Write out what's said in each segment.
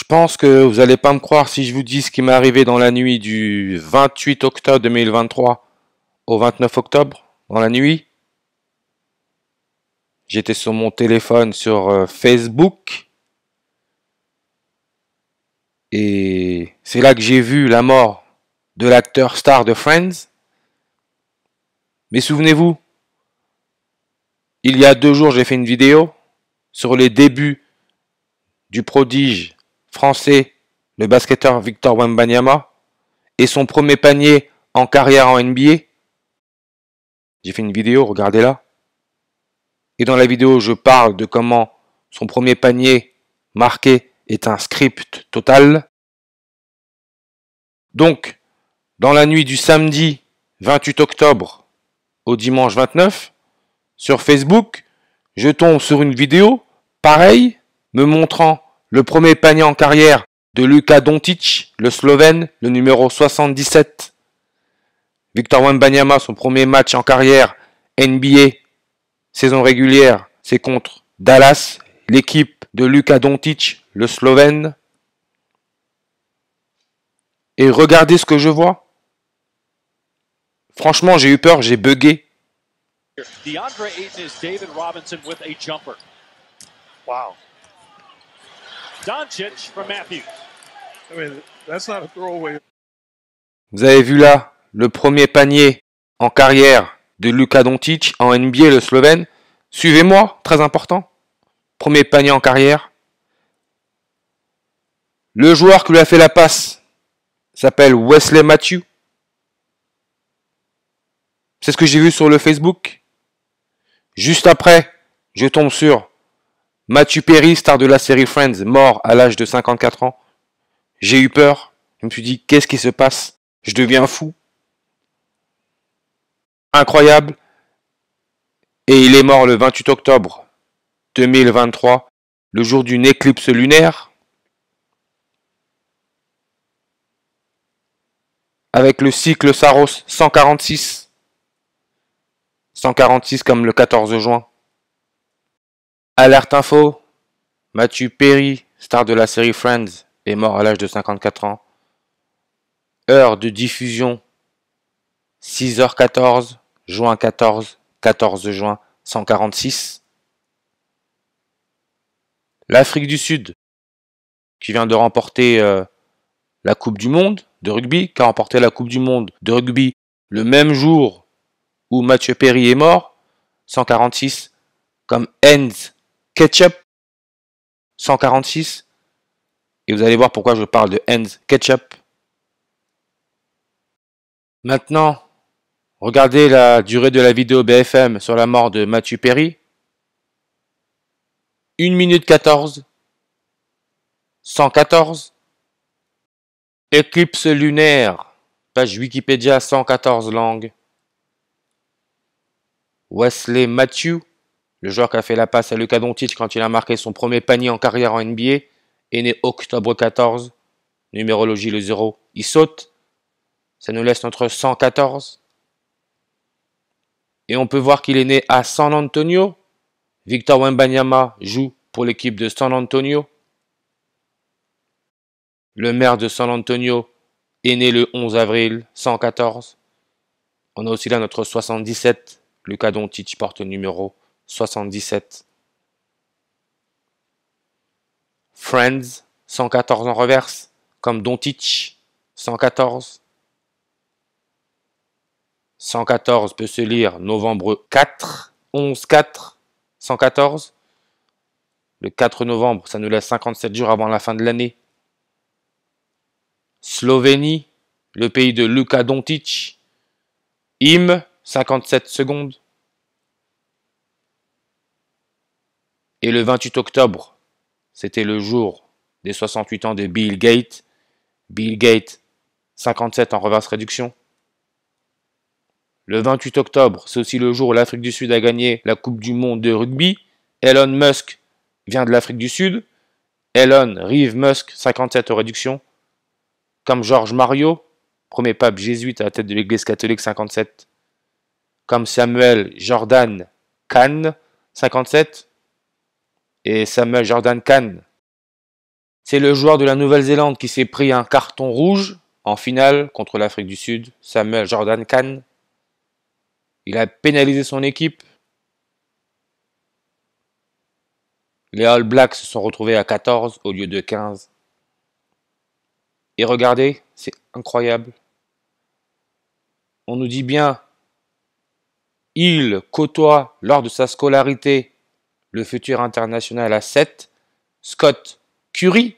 pense que vous allez pas me croire si je vous dis ce qui m'est arrivé dans la nuit du 28 octobre 2023 au 29 octobre, dans la nuit. J'étais sur mon téléphone sur Facebook et c'est là que j'ai vu la mort de l'acteur star de Friends. Mais souvenez-vous, il y a 2 jours, j'ai fait une vidéo sur les débuts du prodige français, le basketteur Victor Wembanyama, et son premier panier en carrière en NBA. J'ai fait une vidéo, regardez-la. Et dans la vidéo, je parle de comment son premier panier marqué est un script total. Donc, dans la nuit du samedi 28 octobre au dimanche 29, sur Facebook, je tombe sur une vidéo, pareil, me montrant le premier panier en carrière de Luka Doncic, le Slovène, le numéro 77. Victor Wembanyama, son premier match en carrière NBA, saison régulière, c'est contre Dallas, l'équipe de Luka Doncic, le Slovène. Et regardez ce que je vois. Franchement, j'ai eu peur, j'ai bugué. DeAndre Ayton is David Robinson with a jumper. Wow. Doncic from Matthews. I mean, that's not a throwaway. Vous avez vu là le premier panier en carrière de Luka Doncic en NBA, le Slovène. Suivez-moi, très important. Premier panier en carrière. Le joueur qui lui a fait la passe s'appelle Wesley Matthews. C'est ce que j'ai vu sur le Facebook. Juste après, je tombe sur Matthew Perry, star de la série Friends, mort à l'âge de 54 ans. J'ai eu peur. Je me suis dit, qu'est-ce qui se passe? Je deviens fou. Incroyable. Et il est mort le 28 octobre 2023, le jour d'une éclipse lunaire, avec le cycle Saros 146. 146 comme le 14 juin. Alerte info, Matthew Perry, star de la série Friends, est mort à l'âge de 54 ans. Heure de diffusion 6h14, juin 14, 14 juin 146. L'Afrique du Sud, qui vient de remporter la Coupe du Monde de rugby, qui a remporté la Coupe du Monde de rugby le même jour où Matthew Perry est mort, 146, comme Heinz Ketchup, 146. Et vous allez voir pourquoi je parle de Heinz Ketchup. Maintenant, regardez la durée de la vidéo BFM sur la mort de Matthew Perry. 1 minute 14. 114. Éclipse lunaire. Page Wikipédia, 114 langues. Wesley Matthews, le joueur qui a fait la passe à Luka Doncic quand il a marqué son premier panier en carrière en NBA, est né octobre 14. Numérologie le 0, il saute. Ça nous laisse notre 114. Et on peut voir qu'il est né à San Antonio. Victor Wembanyama joue pour l'équipe de San Antonio. Le maire de San Antonio est né le 11 avril 114. On a aussi là notre 77. Luka Doncic porte le numéro 77. Friends, 114 en reverse, comme Doncic, 114. 114 peut se lire novembre 4, 11-4, 114. Le 4 novembre, ça nous laisse 57 jours avant la fin de l'année. Slovénie, le pays de Luka Doncic. Im, 57 secondes. Et le 28 octobre, c'était le jour des 68 ans de Bill Gates. Bill Gates, 57 en reverse réduction. Le 28 octobre, c'est aussi le jour où l'Afrique du Sud a gagné la Coupe du Monde de rugby. Elon Musk vient de l'Afrique du Sud. Elon Reeve Musk, 57 en réduction. Comme Georges Mario, premier pape jésuite à la tête de l'Église catholique, 57. Comme Samuel Jordan Kahn, 57. Et Samuel Jordan Kahn, C'est le joueur de la Nouvelle-Zélande qui s'est pris un carton rouge en finale contre l'Afrique du Sud, Samuel Jordan Khan. Il a pénalisé son équipe. Les All Blacks se sont retrouvés à 14 au lieu de 15. Et regardez, c'est incroyable. On nous dit bien, il côtoie lors de sa scolarité le futur international à 7, Scott Curry.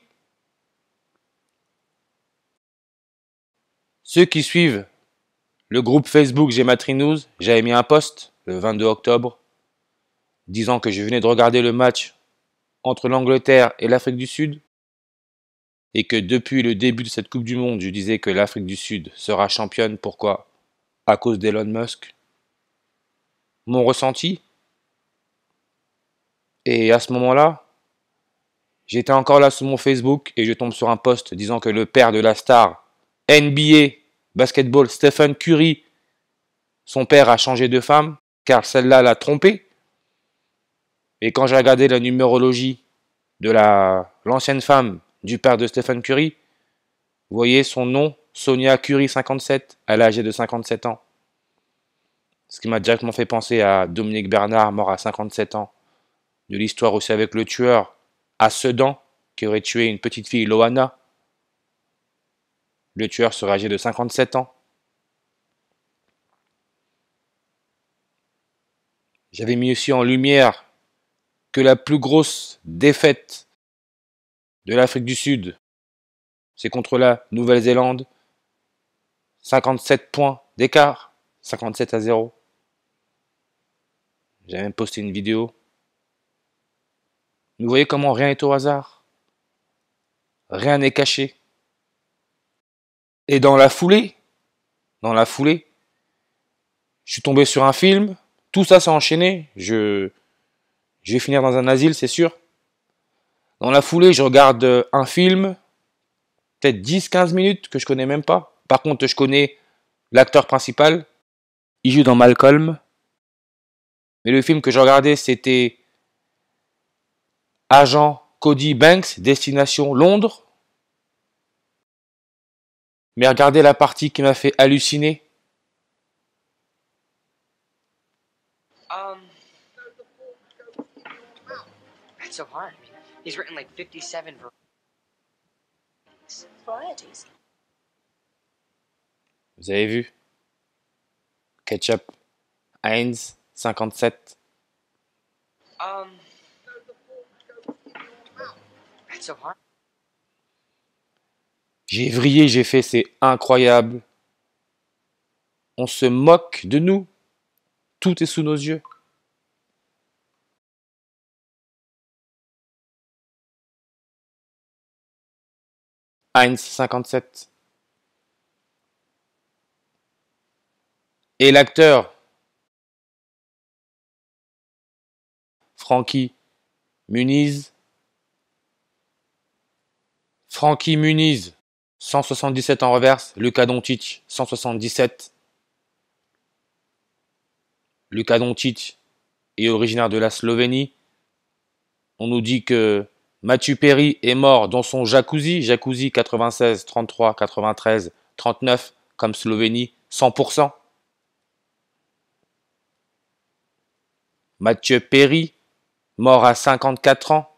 Ceux qui suivent le groupe Facebook Gematry News, j'avais mis un post le 22 octobre disant que je venais de regarder le match entre l'Angleterre et l'Afrique du Sud et que depuis le début de cette Coupe du Monde, je disais que l'Afrique du Sud sera championne. Pourquoi? À cause d'Elon Musk. Mon ressenti. Et à ce moment-là, j'étais encore là sur mon Facebook et je tombe sur un post disant que le père de la star NBA basketball Stephen Curry, son père a changé de femme car celle-là l'a trompé. Et quand j'ai regardé la numérologie de l'ancienne femme du père de Stephen Curry, vous voyez son nom, Sonia Curry 57, elle est âgée de 57 ans. Ce qui m'a directement fait penser à Dominique Bernard, mort à 57 ans. De l'histoire aussi avec le tueur à Sedan, qui aurait tué une petite fille, Loana. Le tueur serait âgé de 57 ans. J'avais mis aussi en lumière que la plus grosse défaite de l'Afrique du Sud, c'est contre la Nouvelle-Zélande. 57 points d'écart, 57-0. J'ai même posté une vidéo. Vous voyez comment rien n'est au hasard. Rien n'est caché. Et dans la foulée, je suis tombé sur un film. Tout ça s'est enchaîné. Je vais finir dans un asile, c'est sûr. Dans la foulée, je regarde un film, peut-être 10-15 minutes, que je connais même pas. Par contre, je connais l'acteur principal. Il joue dans Malcolm. Mais le film que je regardais, c'était Agent Cody Banks, Destination Londres. Mais regardez la partie qui m'a fait halluciner. That's so hard. I mean, he's written like 57 varieties. Vous avez vu? Ketchup, Heinz, 57. That's so hard. J'ai vrillé, j'ai fait, c'est incroyable. On se moque de nous. Tout est sous nos yeux. Heinz 57. Et l'acteur Frankie Muniz. 177 en reverse. Luka Doncic, 177. Luka Doncic est originaire de la Slovénie. On nous dit que Matthew Perry est mort dans son jacuzzi. Jacuzzi 96, 33, 93, 39, comme Slovénie, 100%. Mathieu Perry, mort à 54 ans.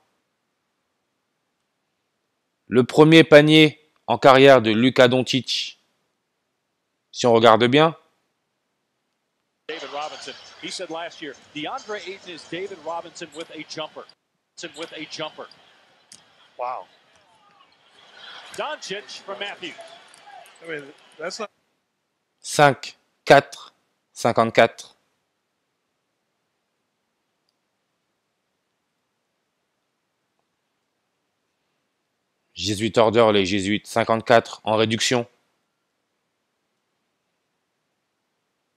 Le premier panier en carrière de Luka Doncic, si on regarde bien. David Robinson. He said last year, DeAndre Ayton is David Robinson with a jumper. Wow. Doncic from Matthews. I mean, that's not. 5, 4, 54. Jésuite Order, les Jésuites, 54 en réduction.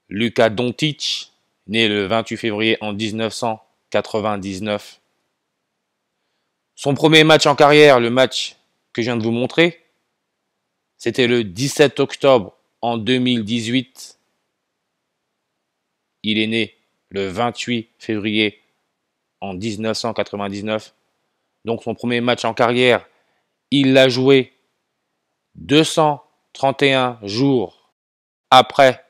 Luka Doncic, né le 28 février en 1999. Son premier match en carrière, le match que je viens de vous montrer, c'était le 17 octobre en 2018. Il est né le 28 février en 1999. Donc son premier match en carrière, il l'a joué 231 jours après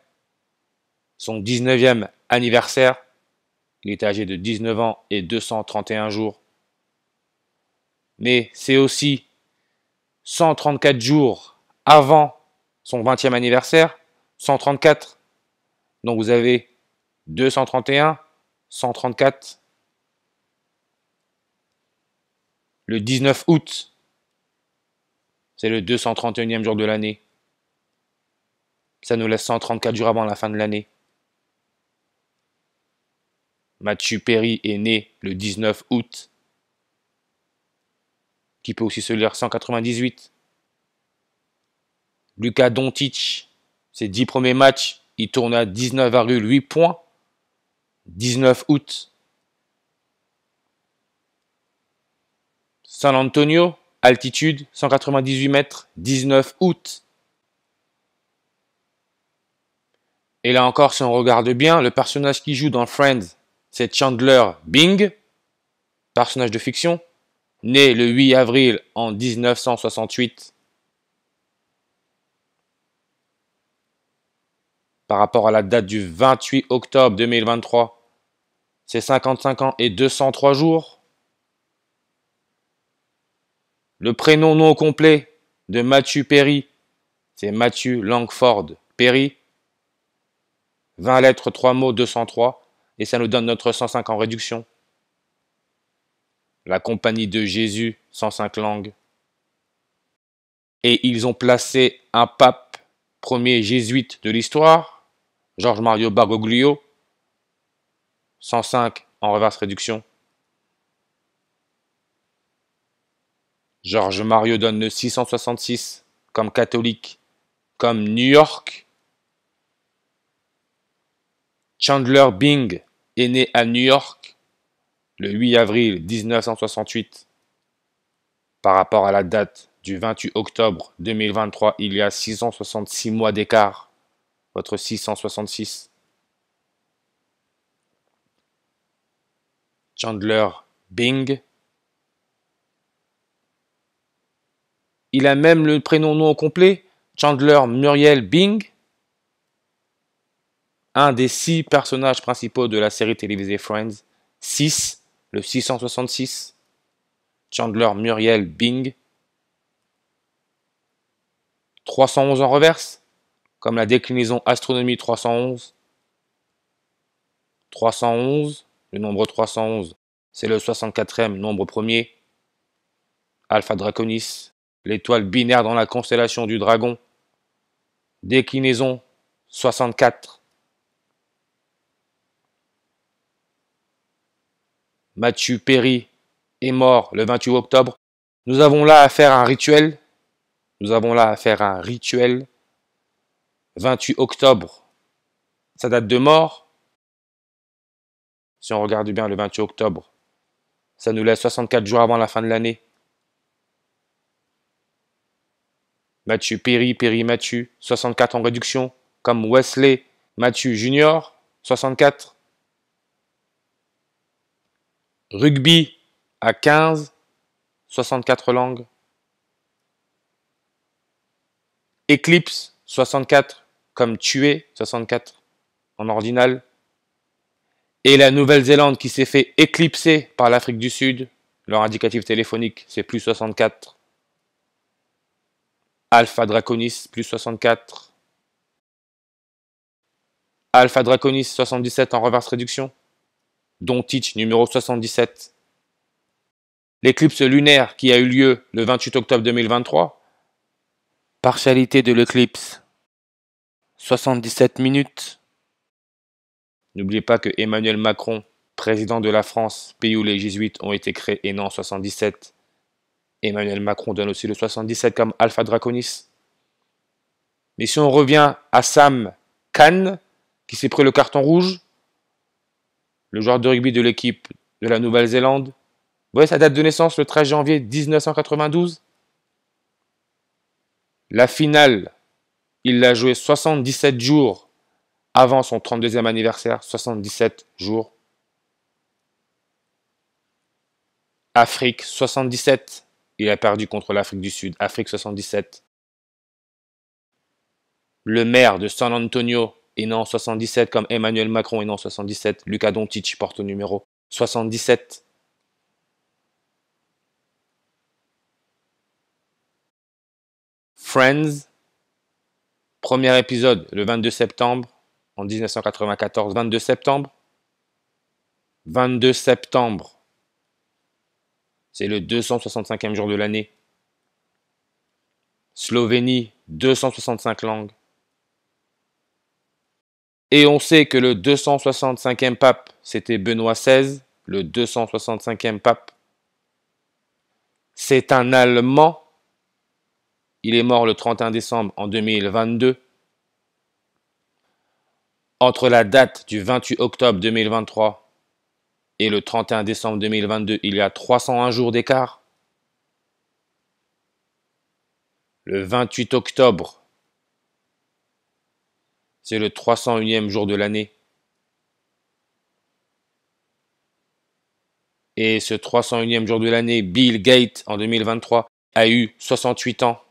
son 19e anniversaire. Il était âgé de 19 ans et 231 jours. Mais c'est aussi 134 jours avant son 20e anniversaire. 134. Donc vous avez 231, 134. Le 19 août, c'est le 231e jour de l'année. Ça nous laisse 134 jours avant la fin de l'année. Matthew Perry est né le 19 août, qui peut aussi se lire 198. Luka Doncic, ses 10 premiers matchs, il tourne à 19,8 points. 19 août. San Antonio, altitude 198 mètres, 19 août. Et là encore, si on regarde bien, le personnage qui joue dans Friends, c'est Chandler Bing, personnage de fiction, né le 8 avril en 1968. Par rapport à la date du 28 octobre 2023, c'est 55 ans et 203 jours. Le prénom non complet de Matthew Perry, c'est Matthew Langford Perry. 20 lettres, 3 mots, 203. Et ça nous donne notre 105 en réduction. La compagnie de Jésus, 105 langues. Et ils ont placé un pape, premier jésuite de l'histoire, George Mario Bergoglio, 105 en reverse réduction. George Mario donne le 666 comme catholique, comme New York. Chandler Bing est né à New York le 8 avril 1968. Par rapport à la date du 28 octobre 2023, il y a 666 mois d'écart. Votre 666. Chandler Bing. Il a même le prénom non complet, Chandler Muriel Bing. Un des 6 personnages principaux de la série télévisée Friends. 6, le 666. Chandler Muriel Bing. 311 en reverse, comme la déclinaison astronomie 311. 311, le nombre 311, c'est le 64e nombre premier. Alpha Draconis, l'étoile binaire dans la constellation du dragon. Déclinaison 64. Matthew Perry est mort le 28 octobre. Nous avons là à faire un rituel. 28 octobre, sa date de mort. Si on regarde bien le 28 octobre, ça nous laisse 64 jours avant la fin de l'année. Matthew Perry, Perry Matthew, 64 en réduction, comme Wesley Matthew Jr., 64. Rugby à 15, 64 langues. Eclipse, 64, comme tuer, 64 en ordinal. Et la Nouvelle-Zélande qui s'est fait éclipser par l'Afrique du Sud, leur indicatif téléphonique, c'est plus 64. Alpha Draconis, plus 64. Alpha Draconis, 77 en reverse réduction. Doncic, numéro 77. L'éclipse lunaire qui a eu lieu le 28 octobre 2023. Partialité de l'éclipse, 77 minutes. N'oubliez pas que Emmanuel Macron, président de la France, pays où les jésuites ont été créés, est né en 77. Emmanuel Macron donne aussi le 77 comme Alpha Draconis. Mais si on revient à Sam Cane, qui s'est pris le carton rouge, le joueur de rugby de l'équipe de la Nouvelle-Zélande, vous voyez sa date de naissance, le 13 janvier 1992. La finale, il l'a joué 77 jours avant son 32e anniversaire, 77 jours. Afrique, 77. il a perdu contre l'Afrique du Sud, Afrique 77. Le maire de San Antonio est né en 77, comme Emmanuel Macron est né en 77. Luka Doncic porte le numéro 77. Friends, premier épisode le 22 septembre en 1994. 22 septembre. 22 septembre. C'est le 265e jour de l'année. Slovénie, 265 langues. Et on sait que le 265e pape, c'était Benoît XVI. Le 265e pape. C'est un Allemand. Il est mort le 31 décembre en 2022. Entre la date du 28 octobre 2023 et le 31 décembre 2022, il y a 301 jours d'écart. Le 28 octobre, c'est le 301e jour de l'année. Et ce 301e jour de l'année, Bill Gates, en 2023, a eu 68 ans.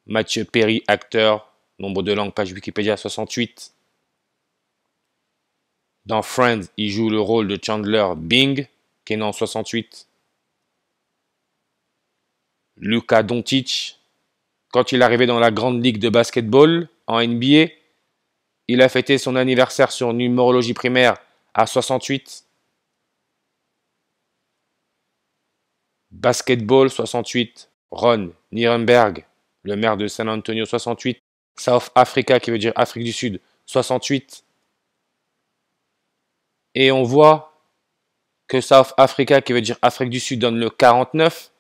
Matthew Perry, acteur, nombre de langues, page Wikipédia, 68. Dans Friends, il joue le rôle de Chandler Bing, qui est né en 68. Luka Doncic, quand il est arrivé dans la grande ligue de basketball en NBA, il a fêté son anniversaire sur numérologie primaire à 68. Basketball 68. Ron Nirenberg, le maire de San Antonio 68. South Africa, qui veut dire Afrique du Sud, 68. Et on voit que South Africa, qui veut dire Afrique du Sud, donne le 49.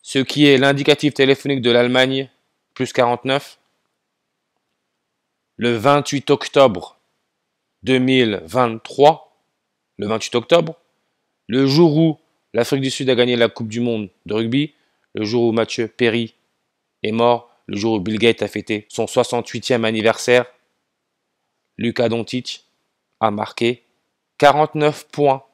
Ce qui est l'indicatif téléphonique de l'Allemagne, plus 49. Le 28 octobre 2023, le 28 octobre, le jour où l'Afrique du Sud a gagné la Coupe du Monde de rugby, le jour où Matthew Perry est mort, le jour où Bill Gates a fêté son 68e anniversaire, Luka Doncic a marqué 49 points